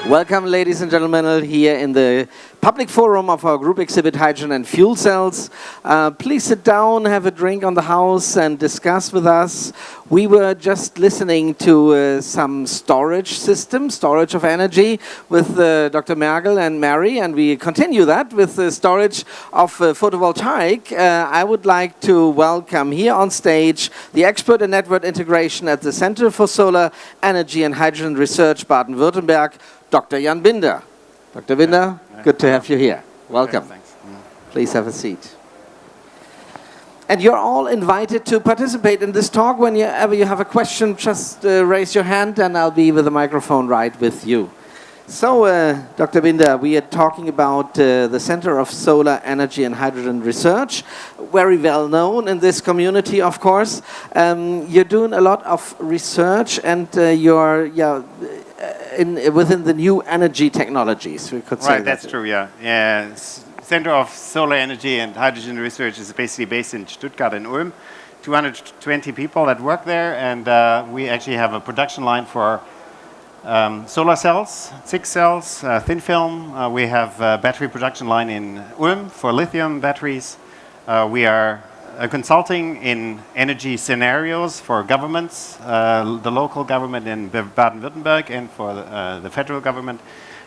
Welcome, ladies and gentlemen, here in the public forum of our group exhibit, Hydrogen and Fuel Cells. Please sit down, have a drink on the house and discuss with us. We were just listening to some storage of energy with Dr. Mergel and Mary, and we continue that with the storage of photovoltaic. I would like to welcome here on stage the expert in network integration at the Center for Solar Energy and Hydrogen Research, Baden-Württemberg, Dr. Jann Binder. Dr. Binder, good to have you here. Welcome. Okay, thanks. Please have a seat. And you're all invited to participate in this talk. Whenever you have a question, just raise your hand and I'll be with the microphone right with you. So, Dr. Binder, we are talking about the Center of Solar Energy and Hydrogen Research, very well known in this community, of course. You're doing a lot of research and you're within the new energy technologies, we could say. Right, that's true, yeah. Center of Solar Energy and Hydrogen Research is basically based in Stuttgart and Ulm. 220 people that work there, and we actually have a production line for solar cells, 6 cells, thin film. We have a battery production line in Ulm for lithium batteries. We are consulting in energy scenarios for governments, the local government in Baden-Württemberg and for the federal government.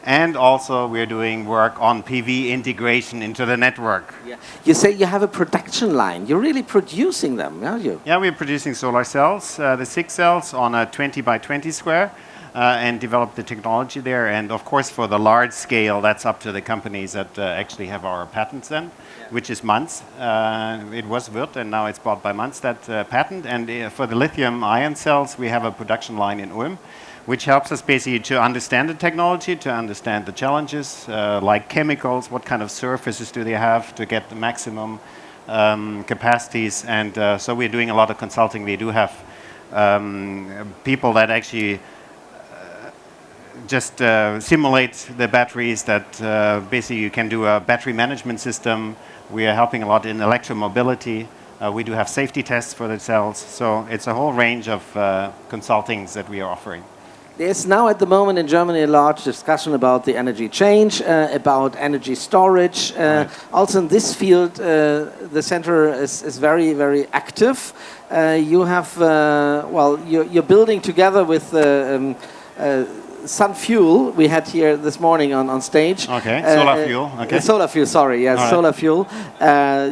And also we're doing work on PV integration into the network. Yeah. You say you have a production line. You're really producing them, aren't you? Yeah, we're producing solar cells, the 6 cells on a 20 by 20 square. And develop the technology there. And of course, for the large scale, that's up to the companies that actually have our patents then, which is Manz. It was Wirth, and now it's bought by Manz, that patent. And for the lithium ion cells, we have a production line in Ulm, which helps us basically to understand the technology, to understand the challenges, like chemicals, what kind of surfaces do they have to get the maximum capacities. And so we're doing a lot of consulting. We do have people that actually just simulate the batteries, that basically you can do a battery management system. We are helping a lot in electromobility. We do have safety tests for the cells. So it's a whole range of consultings that we are offering. There's now at the moment in Germany a large discussion about the energy change, about energy storage. Right. Also in this field, the center is very, very active. You have, you're building together with Sun Fuel, we had here this morning on stage. Okay, solar fuel. Okay. Solar fuel, sorry, yes, right. Solar fuel.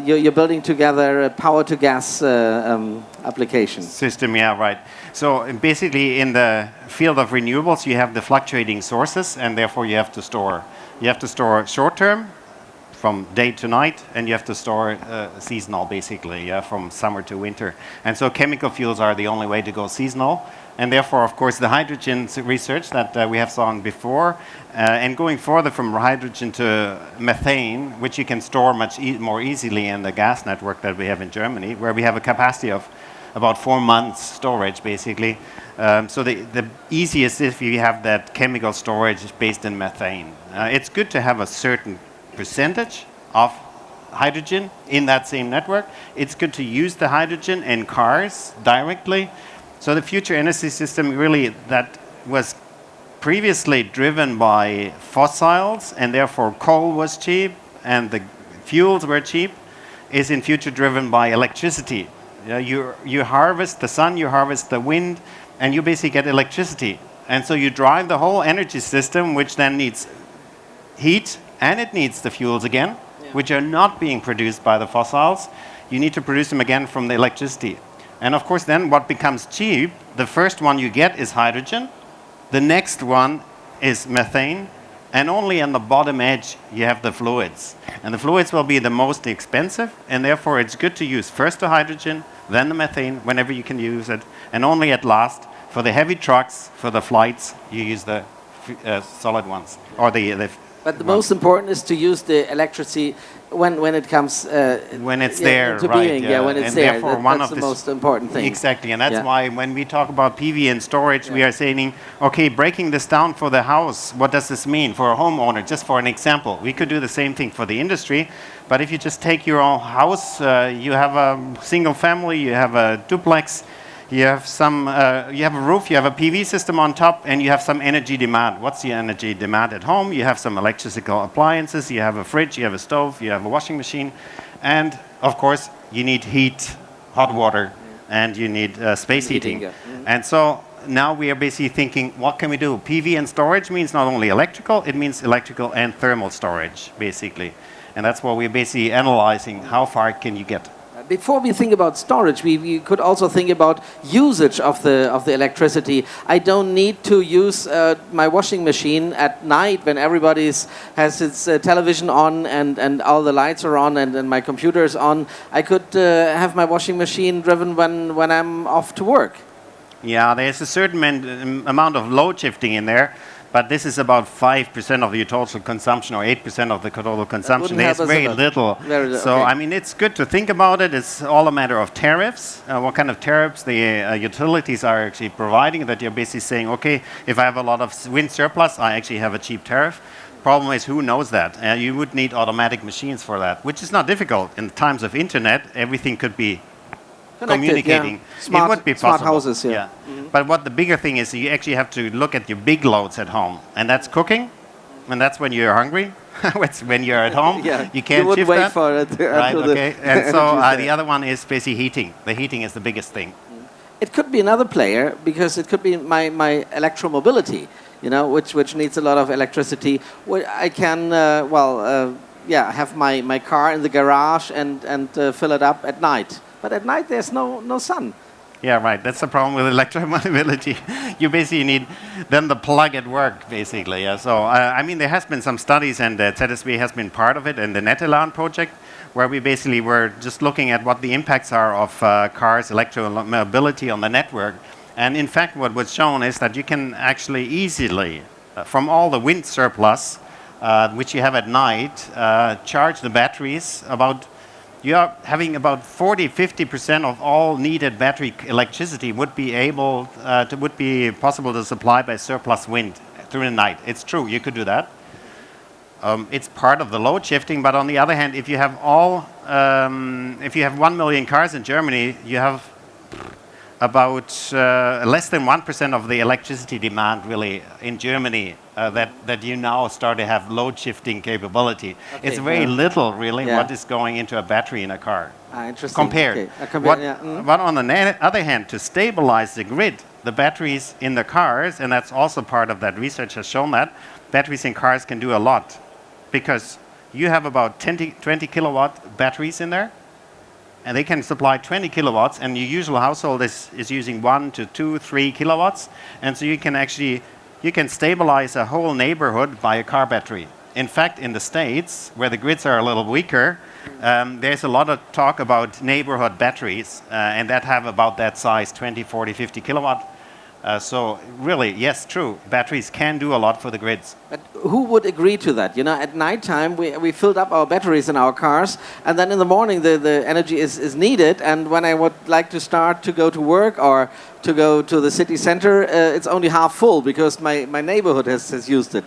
You're building together a power-to-gas application. System, yeah, right. So basically in the field of renewables, you have the fluctuating sources, and therefore you have to store. You have to store short-term, from day to night, and you have to store seasonal, basically, from summer to winter. And so chemical fuels are the only way to go seasonal. And therefore, of course, the hydrogen research that we have seen before, and going further from hydrogen to methane, which you can store much more easily in the gas network that we have in Germany, where we have a capacity of about 4 months storage, basically. So the easiest if you have that chemical storage is based in methane. It's good to have a certain percentage of hydrogen in that same network. It's good to use the hydrogen in cars directly. So the future energy system really that was previously driven by fossils, and therefore coal was cheap and the fuels were cheap, is in future driven by electricity. You harvest the sun, you harvest the wind, and you basically get electricity. And so you drive the whole energy system, which then needs heat, and it needs the fuels again, which are not being produced by the fossils. You need to produce them again from the electricity. And of course then what becomes cheap, the first one you get is hydrogen, the next one is methane, and only on the bottom edge you have the fluids. And the fluids will be the most expensive, and therefore it's good to use first the hydrogen, then the methane, whenever you can use it, and only at last, for the heavy trucks, for the flights, you use the solid ones, or the But the most important is to use the electricity when it comes when it's there, into right? being, when it's and there. Therefore, one that's of the most important thing. Exactly, and that's why when we talk about PV and storage, we are saying, okay, breaking this down for the house, what does this mean for a homeowner? Just for an example, we could do the same thing for the industry, but if you just take your own house, you have a single family, you have a duplex, You have some, you have a roof, you have a PV system on top, and you have some energy demand. What's the energy demand at home? You have some electrical appliances, you have a fridge, you have a stove, you have a washing machine, and of course, you need heat, hot water, and you need space heating. Yeah. And so now we are basically thinking, what can we do? PV and storage means not only electrical, it means electrical and thermal storage, basically. And that's what we're basically analyzing. How far can you get? Before we think about storage, we could also think about usage of the electricity. I don't need to use my washing machine at night when everybody has its television on and all the lights are on and my computer is on. I could have my washing machine driven when I'm off to work. Yeah, there's a certain amount of load shifting in there, but this is about 5% of your total consumption or 8% of the total consumption. There's very little. So, I mean, it's good to think about it. It's all a matter of tariffs, what kind of tariffs the utilities are actually providing, that you're basically saying, okay, if I have a lot of wind surplus, I actually have a cheap tariff. Problem is, who knows that? You would need automatic machines for that, which is not difficult. In times of internet, everything could be communicating. Yeah. Smart, it would be possible. Smart houses, yeah. Mm-hmm. But what the bigger thing is, you actually have to look at your big loads at home, and that's cooking, and that's when you're hungry. It's when you're at home, yeah. you can't shift wait that. For it right, okay. And so the other one is basically heating. The heating is the biggest thing. It could be another player, because it could be my electromobility, you know, which needs a lot of electricity. I can, have my car in the garage and fill it up at night. But at night, there's no sun. Yeah, right. That's the problem with electromobility. You basically need then the plug at work, basically. Yeah. So, I mean, there has been some studies, and ZSB has been part of it, in the Nettelan project, where we basically were just looking at what the impacts are of cars, electromobility on the network. And in fact, what was shown is that you can actually easily, from all the wind surplus, which you have at night, charge the batteries you are having about 40–50% of all needed battery electricity would be possible to supply by surplus wind through the night. It's true, you could do that. It's part of the load shifting, but on the other hand, if you have 1 million cars in Germany, you have about less than 1% of the electricity demand really in Germany that you now start to have load shifting capability. Okay, it's very little really what is going into a battery in a car. Interesting. Compared. Okay. But on the other hand, to stabilize the grid, the batteries in the cars, and that's also part of that research has shown that, batteries in cars can do a lot. Because you have about 20 kilowatt batteries in there, and they can supply 20 kilowatts, and your usual household is using 1 to 2, 3 kilowatts, and so you can stabilize a whole neighborhood by a car battery. In fact, in the States, where the grids are a little weaker, there's a lot of talk about neighborhood batteries, and that have about that size, 20, 40, 50 kilowatt. So really, yes, true. Batteries can do a lot for the grids. But who would agree to that? You know, at nighttime we filled up our batteries in our cars, and then in the morning the energy is needed. And when I would like to start to go to work or to go to the city center, it's only half full because my neighborhood has used it.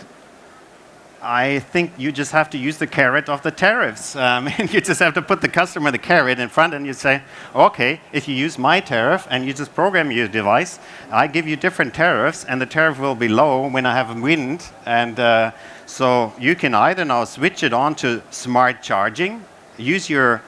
I think you just have to use the carrot of the tariffs. You just have to put the customer the carrot in front, and you say, okay, if you use my tariff and you just program your device, I give you different tariffs, and the tariff will be low when I have wind. And so you can either now switch it on to smart charging, use your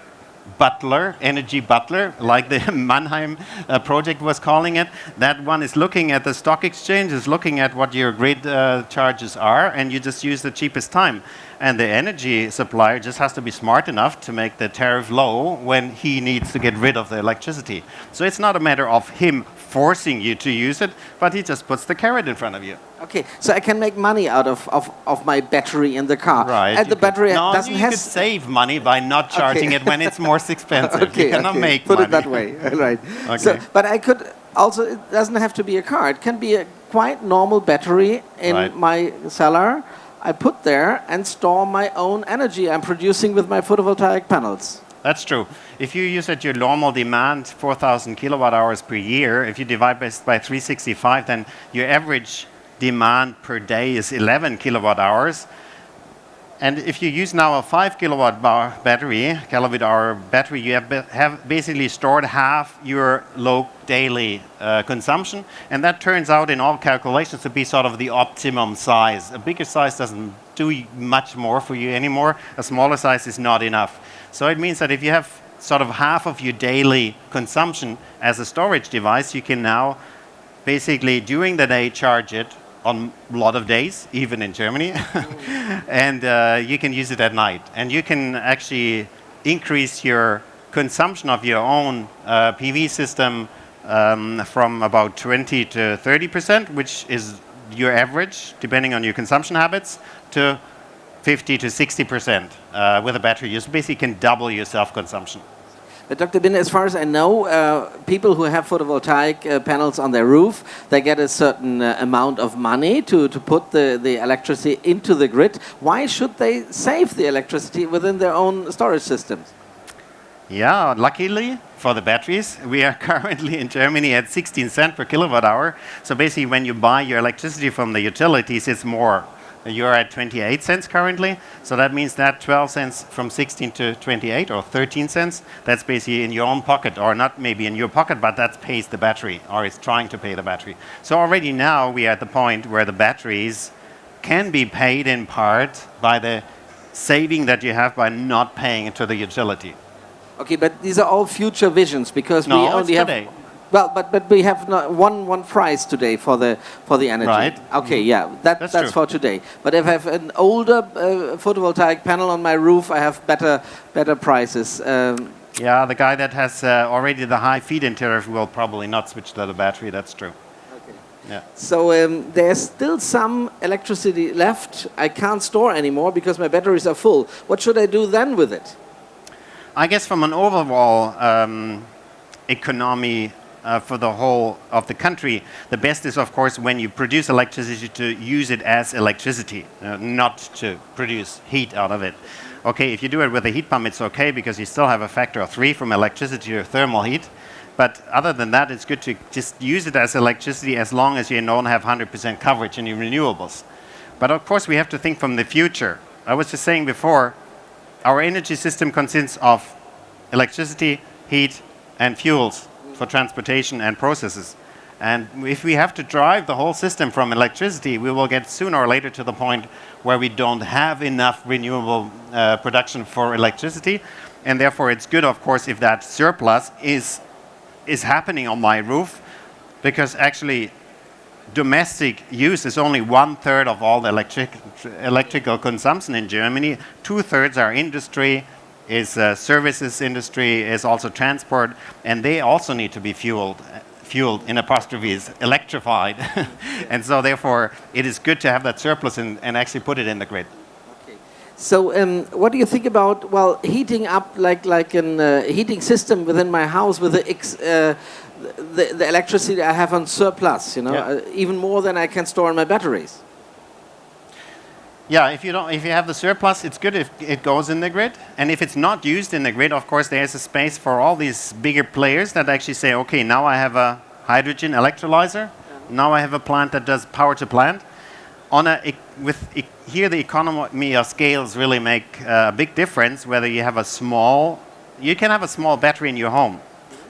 energy butler, like the Mannheim project was calling it. That one is looking at the stock exchange, is looking at what your grid charges are, and you just use the cheapest time. And the energy supplier just has to be smart enough to make the tariff low when he needs to get rid of the electricity. So it's not a matter of him forcing you to use it, but he just puts the carrot in front of you. Okay, so I can make money out of my battery in the car. Right. And the battery doesn't have... You could save money by not charging it when it's more expensive. Okay, you cannot make Put money. it that way, right. Okay. So, but I could also, it doesn't have to be a car. It can be a quite normal battery in my cellar. I put there and store my own energy I'm producing with my photovoltaic panels. That's true. If you use at your normal demand 4,000 kilowatt hours per year, if you divide by 365, then your average demand per day is 11 kilowatt hours. And if you use now a 5 kilowatt hour battery, you have basically stored half your low daily consumption. And that turns out in all calculations to be sort of the optimum size. A bigger size doesn't do much more for you anymore. A smaller size is not enough. So it means that if you have sort of half of your daily consumption as a storage device, you can now basically during the day charge it on a lot of days, even in Germany, and you can use it at night. And you can actually increase your consumption of your own PV system from about 20 to 30%, which is your average, depending on your consumption habits, to 50 to 60% with a battery. You basically can double your self-consumption. Dr. Binder, as far as I know, people who have photovoltaic panels on their roof, they get a certain amount of money to put the electricity into the grid. Why should they save the electricity within their own storage systems? Yeah, luckily for the batteries, we are currently in Germany at 16 cents per kilowatt hour. So basically when you buy your electricity from the utilities, it's more. You're at 28 cents currently, so that means that 12 cents from 16 to 28 or 13 cents, that's basically in your own pocket, or not maybe in your pocket, but that pays the battery, or is trying to pay the battery. So already now we are at the point where the batteries can be paid in part by the saving that you have by not paying it to the utility. Okay, but these are all future visions because we only have today. Well, but we have not one price today for the energy. Right. Okay, yeah, that's for today. But if I have an older photovoltaic panel on my roof, I have better prices. Yeah, the guy that has already the high feed-in tariff will probably not switch to the battery. That's true. Okay. Yeah. So there's still some electricity left. I can't store anymore because my batteries are full. What should I do then with it? I guess from an overall economy for the whole of the country, the best is, of course, when you produce electricity to use it as electricity, not to produce heat out of it. Okay, if you do it with a heat pump, it's okay because you still have a factor of 3 from electricity to thermal heat. But other than that, it's good to just use it as electricity as long as you don't have 100% coverage in your renewables. But of course, we have to think from the future. I was just saying before, our energy system consists of electricity, heat, and fuels for transportation and processes. And if we have to drive the whole system from electricity, we will get sooner or later to the point where we don't have enough renewable production for electricity. And therefore, it's good, of course, if that surplus is happening on my roof, because actually domestic use is only 1/3 of all the electrical consumption in Germany. 2/3 are industry, is services industry, is also transport, and they also need to be fueled in apostrophes, electrified. And so therefore, it is good to have that surplus and actually put it in the grid. Okay. So what do you think about, well, heating up like a heating system within my house with the electricity I have on surplus, you know, Yeah. even more than I can store in my batteries? Yeah, if you have the surplus, it's good if it goes in the grid. And if it's not used in the grid, of course, there's a space for all these bigger players that actually say, okay, now I have a hydrogen electrolyzer. Now I have a plant that does power to plant. Here, the economy of scales really make a big difference. Whether you have you can have a small battery in your home,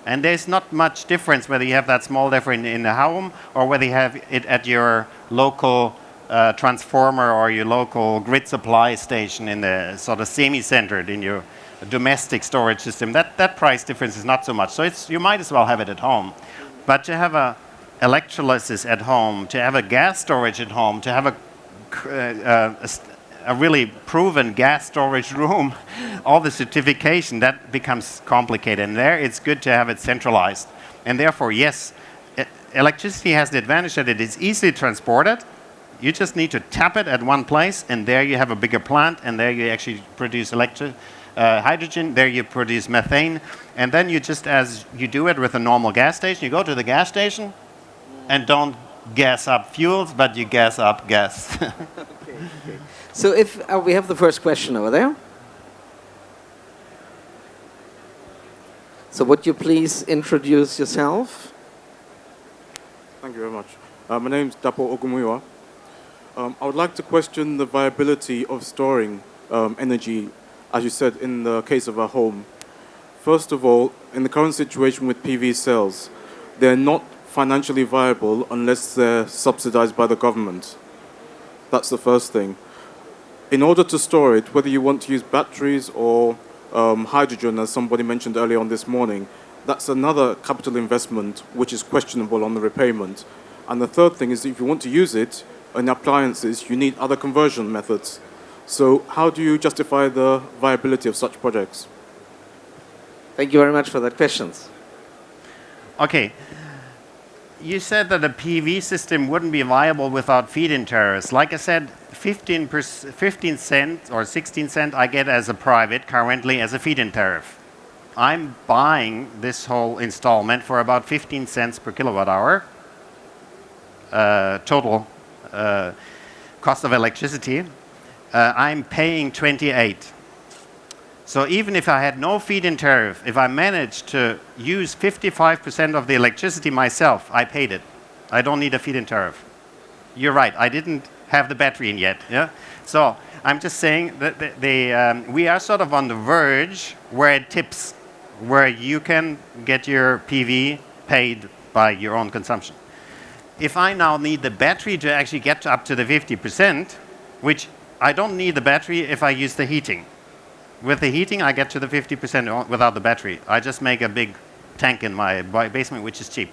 and there's not much difference whether you have that small battery in the home or whether you have it at your local transformer or your local grid supply station in the sort of semi-centered in your domestic storage system. That price difference is not so much. So you might as well have it at home. But to have a electrolysis at home, to have a gas storage at home, to have a really proven gas storage room, all the certification, that becomes complicated. And there it's good to have it centralized. And therefore, yes, electricity has the advantage that it is easily transported. You just need to tap it at one place, and there you have a bigger plant, and there you actually produce hydrogen, there you produce methane, and then you just, as you do it with a normal gas station, you go to the gas station and don't gas up fuels, but you gas up gas. Okay. So if we have the first question over there. So would you please introduce yourself? Thank you very much. My name is Dapo Ogumuyiwa. I would like to question the viability of storing energy, as you said, in the case of a home. First of all, in the current situation with PV cells, they're not financially viable unless they're subsidized by the government. That's the first thing. In order to store it, whether you want to use batteries or hydrogen, as somebody mentioned earlier on this morning, that's another capital investment which is questionable on the repayment. And the third thing is that if you want to use it in appliances, you need other conversion methods. So how do you justify the viability of such projects? Thank you very much for that questions. Okay. You said that a PV system wouldn't be viable without feed-in tariffs. Like I said, 15 cents or 16 cents I get as a private currently as a feed-in tariff. I'm buying this whole installment for about 15 cents per kilowatt hour, total cost of electricity. I'm paying 28. So even if I had no feed-in tariff, if I managed to use 55% of the electricity myself, I paid it. I don't need a feed-in tariff. You're right, I didn't have the battery in yet. Yeah? So I'm just saying that we are sort of on the verge where it tips, where you can get your PV paid by your own consumption. If I now need the battery to actually get up to the 50%, which I don't need the battery if I use the heating. With the heating, I get to the 50% without the battery. I just make a big tank in my basement, which is cheap.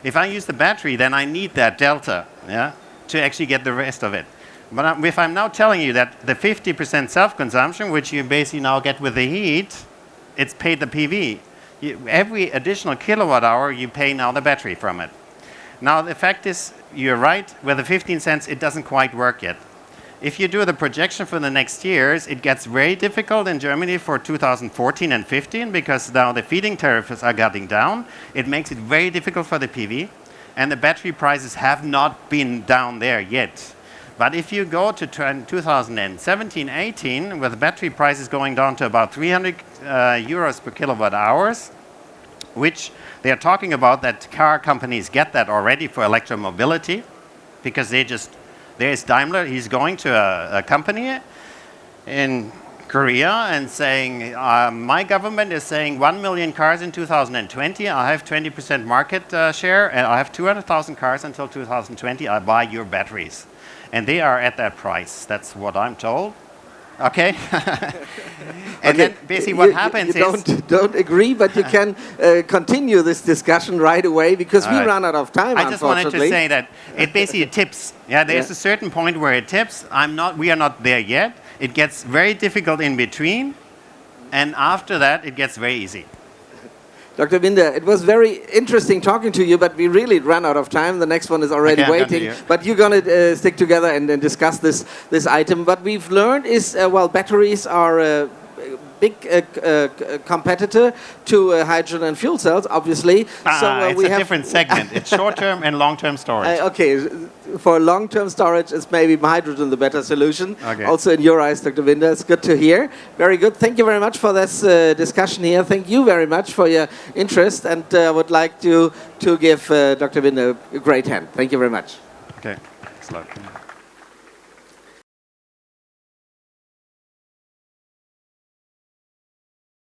If I use the battery, then I need that delta, yeah, to actually get the rest of it. But if I'm now telling you that the 50% self-consumption, which you basically now get with the heat, it's paid the PV. Every additional kilowatt hour, you pay now the battery from it. Now, the fact is, you're right, with the 15 cents, it doesn't quite work yet. If you do the projection for the next years, it gets very difficult in Germany for 2014 and 15 because now the feed-in tariffs are getting down. It makes it very difficult for the PV, and the battery prices have not been down there yet. But if you go to 2017-18, with battery prices going down to about 300 euros per kilowatt hours, which they are talking about that car companies get that already for electromobility, because there's Daimler, he's going to a company in Korea and saying, my government is saying 1 million cars in 2020, I have 20% market share, and I have 200,000 cars until 2020, I buy your batteries. And they are at that price, that's what I'm told. Okay. And then basically what happens is... Don't agree, but you can continue this discussion right away because we run out of time, I just wanted to say that it basically tips. Yeah, there's a certain point where it tips. We are not there yet. It gets very difficult in between, and after that, it gets very easy. Dr. Binder, it was very interesting talking to you, but we really ran out of time. The next one is already waiting. But you're going to stick together and discuss this item. What we've learned is, well, batteries are a big competitor to hydrogen and fuel cells, obviously. It's a different segment. It's short-term and long-term storage. Okay, for long-term storage, is maybe hydrogen the better solution. Okay. Also in your eyes, Dr. Binder, it's good to hear. Very good. Thank you very much for this discussion here. Thank you very much for your interest, and I would like to give Dr. Binder a great hand. Thank you very much. Okay, thanks a lot.